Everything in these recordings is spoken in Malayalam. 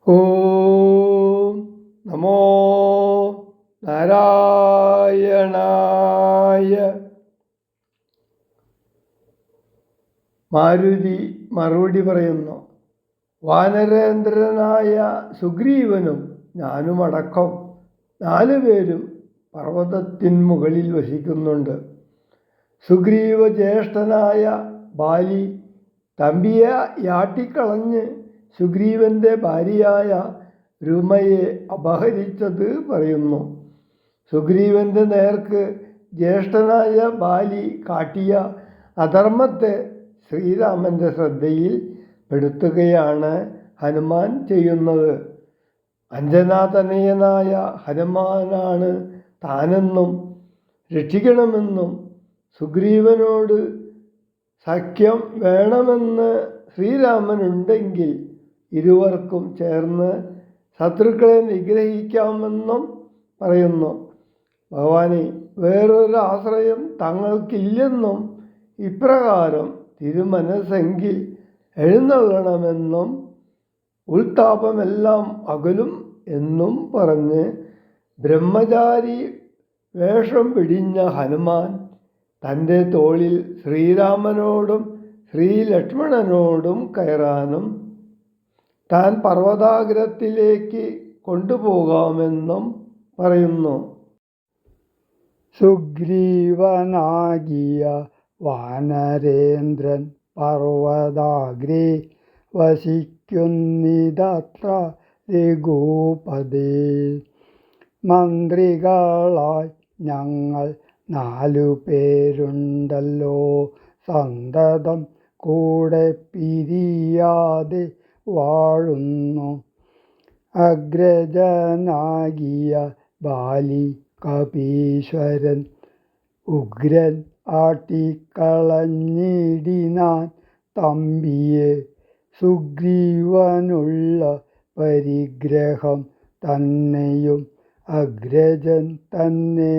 ഓം നമോ നാരായണായ. മാരുതി മറുപടി പറയുന്നു. വാനരേന്ദ്രനായ സുഗ്രീവനും ഞാനുമടക്കം 4 പേരും പർവ്വതത്തിൻ വസിക്കുന്നുണ്ട്. സുഗ്രീവ ജ്യേഷ്ഠനായ ബാലി തമ്പിയെ യാട്ടിക്കളഞ്ഞ് സുഗ്രീവന്റെ ഭാര്യയായ രുമയെ അപഹരിച്ചത് പറയുന്നു. സുഗ്രീവന്റെ നേർക്ക് ജ്യേഷ്ഠനായ ബാലി കാട്ടിയ അധർമ്മത്തെ ശ്രീരാമന്റെ ശ്രദ്ധയിൽ പെടുത്തുകയാണ് ഹനുമാൻ ചെയ്യുന്നത്. അഞ്ജനാതനയനായ ഹനുമാനാണ് താനെന്നും രക്ഷിക്കണമെന്നും സുഗ്രീവനോട് സഖ്യം വേണമെന്ന് ശ്രീരാമനുണ്ടെങ്കിൽ ഇരുവർക്കും ചേർന്ന് ശത്രുക്കളെ നിഗ്രഹിക്കാമെന്നും പറയുന്നു. ഭഗവാനെ, വേറൊരു ആശ്രയം തങ്ങൾക്കില്ലെന്നും ഇപ്രകാരം തിരുമനസ്സെങ്കിൽ എഴുന്നള്ളണമെന്നും ഉൾത്താപമെല്ലാം അകലും എന്നും പറഞ്ഞ് ബ്രഹ്മചാരി വേഷം പിടിഞ്ഞ ഹനുമാൻ തൻ്റെ തോളിൽ ശ്രീരാമനോടും ശ്രീലക്ഷ്മണനോടും കയറാനും താൻ പർവ്വതാഗ്രത്തിലേക്ക് കൊണ്ടുപോകാമെന്നും പറയുന്നു. സുഗ്രീവനാകിയ വാനരേന്ദ്രൻ പർവ്വതാഗ്രേ വസിക്കുന്നിതത്ര രഘുപതേ. മന്ത്രികളായി ഞങ്ങൾ 4 പേരുണ്ടല്ലോ, സന്തതം കൂടെ പിരിയാതെ വാഴുന്നു. അഗ്രജനാകിയ ബാലി കപീശ്വരൻ ഉഗ്രൻ ആട്ടിക്കളഞ്ഞിടിനാൻ തമ്പിയെ. സുഗ്രീവനുള്ള പരിഗ്രഹം തന്നെയും അഗ്രജൻ തന്നെ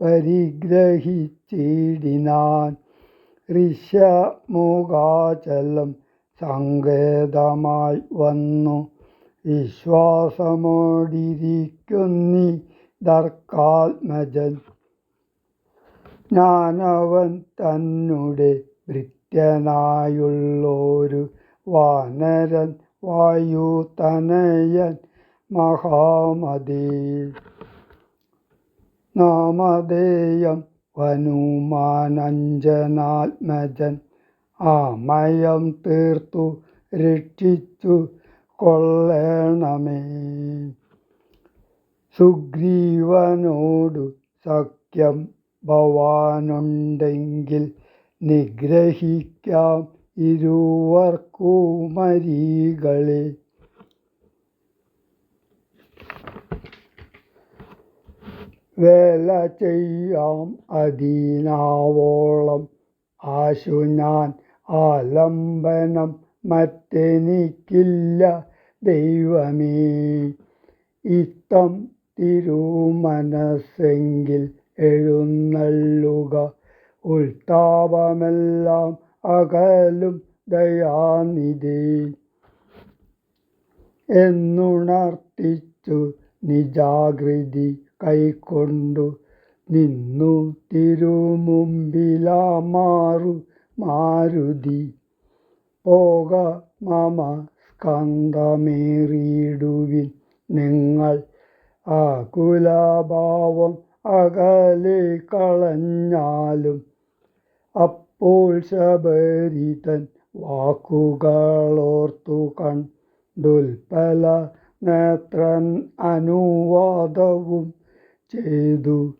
പരിഗ്രഹിച്ചിടിനാൻ. ഋഷ്യമുഖാചലം സങ്കേതമായി വന്നു വിശ്വാസമോടിരിക്കുന്നി ദർക്കാത്മജൻ. ഞാനവൻ തന്നെ ഭൃത്യനായുള്ളൊരു വാനരൻ വായുതനയൻ മഹാമതേ. നാമധേയം ഹനുമാനഞ്ജനാത്മജൻ. ആമയം തീർത്തു രക്ഷിച്ചു കൊള്ളണമേ. സുഗ്രീവനോടു സഖ്യം ഭവാനുണ്ടെങ്കിൽ നിഗ്രഹിക്കാം ഇരുവർക്കുമരികളെ. വേല ചെയ്യാം അതിനാവോളം ആശു ഞാൻ, ആലംബനം മറ്റെനിക്കില്ല ദൈവമേ. ഇത്തം തിരുമനസ്സെങ്കിൽ എഴുന്നള്ളുക, ഉൾത്താപമെല്ലാം അകലും ദയാനിധേ. എന്നുണർത്തിച്ചു നിജാകൃതി കൈക്കൊണ്ടു നിന്നു തിരുമുമ്പിലാമാറു മാരുതി. പോക മമ സ്കന്ധമേറിയിടുവിൻ നിങ്ങൾ, ആകുലഭാവം അകലെ കളഞ്ഞാലും. അപ്പോൾ ശബരിതൻ വാക്കുകളോർത്തു കണ്ടുൽപ്പല നേത്രൻ അനുവാദവും ചെയ്തു.